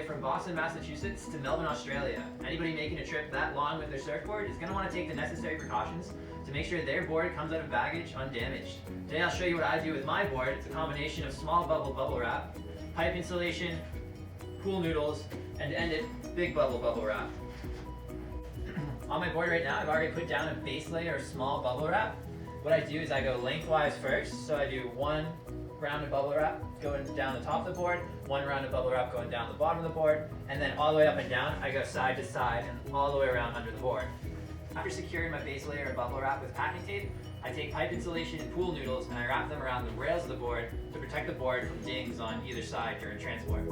way from Boston, Massachusetts to Melbourne, Australia. Anybody making a trip that long with their surfboard is going to want to take the necessary precautions to make sure their board comes out of baggage undamaged. Today I'll show you what I do with my board. It's a combination of small bubble wrap, pipe insulation, pool noodles, and to end it, big bubble wrap. On my board right now, I've already put down a base layer of small bubble wrap. What I do is I go lengthwise first, so I do one round of bubble wrap going down the top of the board, one round of bubble wrap going down the bottom of the board, and then all the way up and down, I go side to side and all the way around under the board. After securing my base layer of bubble wrap with packing tape, I take pipe insulation and pool noodles and I wrap them around the rails of the board to protect the board from dings on either side during transport.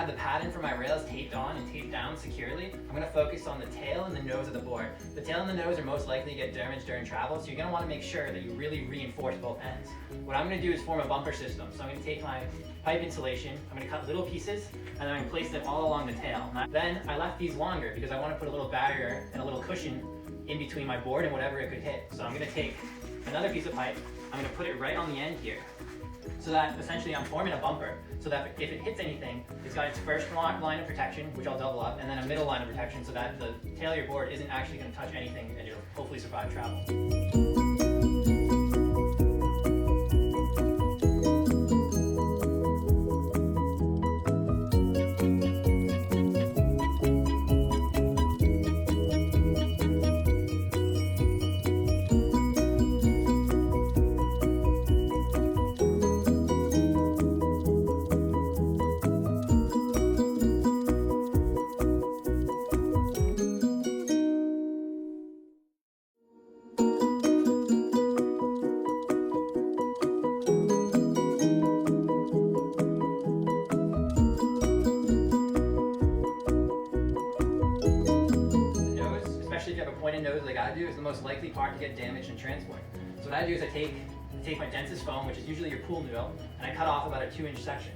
The pattern for my rails taped on and taped down securely, I'm going to focus on the tail and the nose of the board. The tail and the nose are most likely to get damaged during travel, so you're going to want to make sure that you really reinforce both ends. What I'm going to do is form a bumper system. So I'm going to take my pipe insulation, I'm going to cut little pieces, and then I'm going to place them all along the tail. Then I left these longer because I want to put a little barrier and a little cushion in between my board and whatever it could hit. So I'm going to take another piece of pipe, I'm going to put it right on the end here, so that essentially I'm forming a bumper, so that if it hits anything, it's got its first line of protection, which I'll double up, and then a middle line of protection so that the tail of your board isn't actually going to touch anything and you'll hopefully survive travel. If you have a pointed nose like I do, is the most likely part to get damaged in transport. So what I do is I take my densest foam, which is usually your pool noodle, and I cut off about a 2-inch section.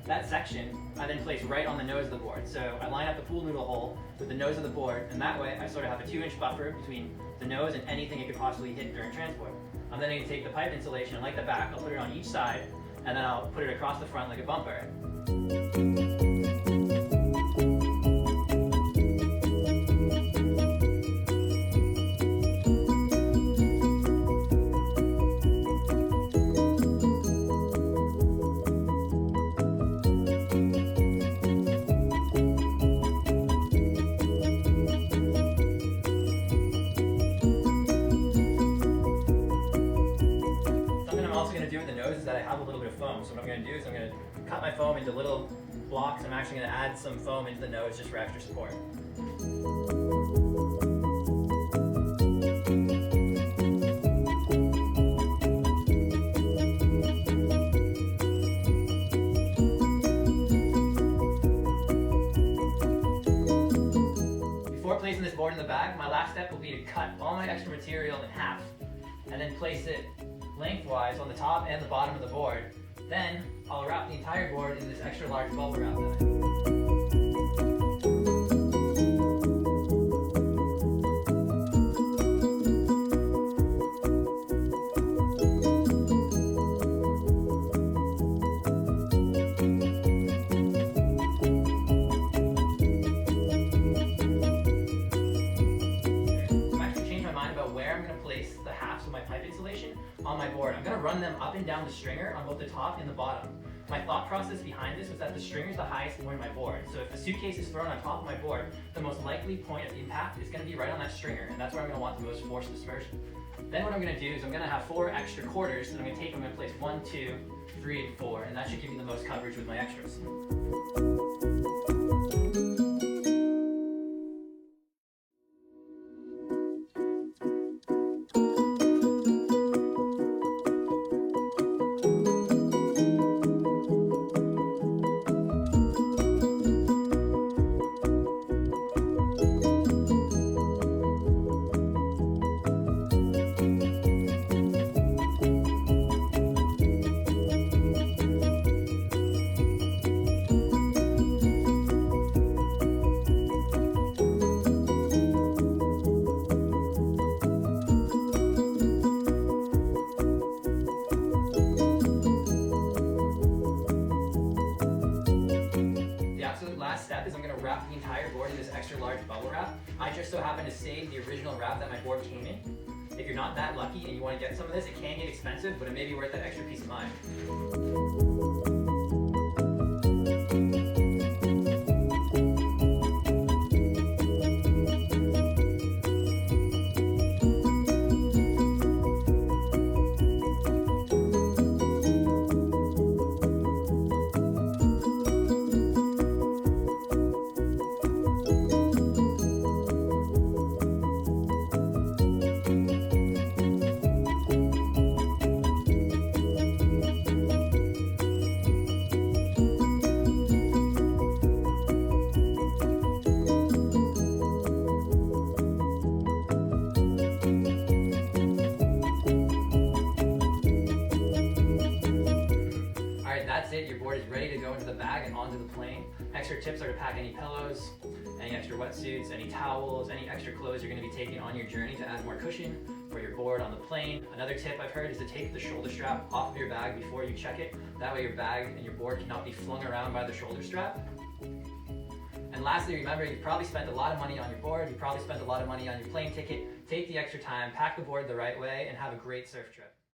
That section I then place right on the nose of the board. So I line up the pool noodle hole with the nose of the board, and that way I sort of have a 2-inch buffer between the nose and anything it could possibly hit during transport. I'm then going to take the pipe insulation, and like the back, I'll put it on each side, and then I'll put it across the front like a bumper. With the nose is that I have a little bit of foam. So what I'm going to do is I'm going to cut my foam into little blocks. I'm actually going to add some foam into the nose just for extra support. Before placing this board in the bag, my last step will be to cut all my extra material in half and then place it lengthwise on the top and the bottom of the board. Then I'll wrap the entire board in this extra large bubble wrap on my board. I'm going to run them up and down the stringer on both the top and the bottom. My thought process behind this was that the stringer is the highest point of my board. So if the suitcase is thrown on top of my board, the most likely point of impact is going to be right on that stringer, and that's where I'm going to want the most force dispersion. Then what I'm going to do is I'm going to have 4 extra quarters that I'm going to take. I'm going to place 1, 2, 3, and 4, and that should give me the most coverage with my extras. just so happened to save the original wrap that my board came in. If you're not that lucky and you want to get some of this, it can get expensive, but it may be worth that extra peace of mind. That's it, your board is ready to go into the bag and onto the plane. Extra tips are to pack any pillows, any extra wetsuits, any towels, any extra clothes you're going to be taking on your journey to add more cushion for your board on the plane. Another tip I've heard is to take the shoulder strap off of your bag before you check it. That way your bag and your board cannot be flung around by the shoulder strap. And lastly, remember, you've probably spent a lot of money on your board, you probably spent a lot of money on your plane ticket. Take the extra time, pack the board the right way, and have a great surf trip.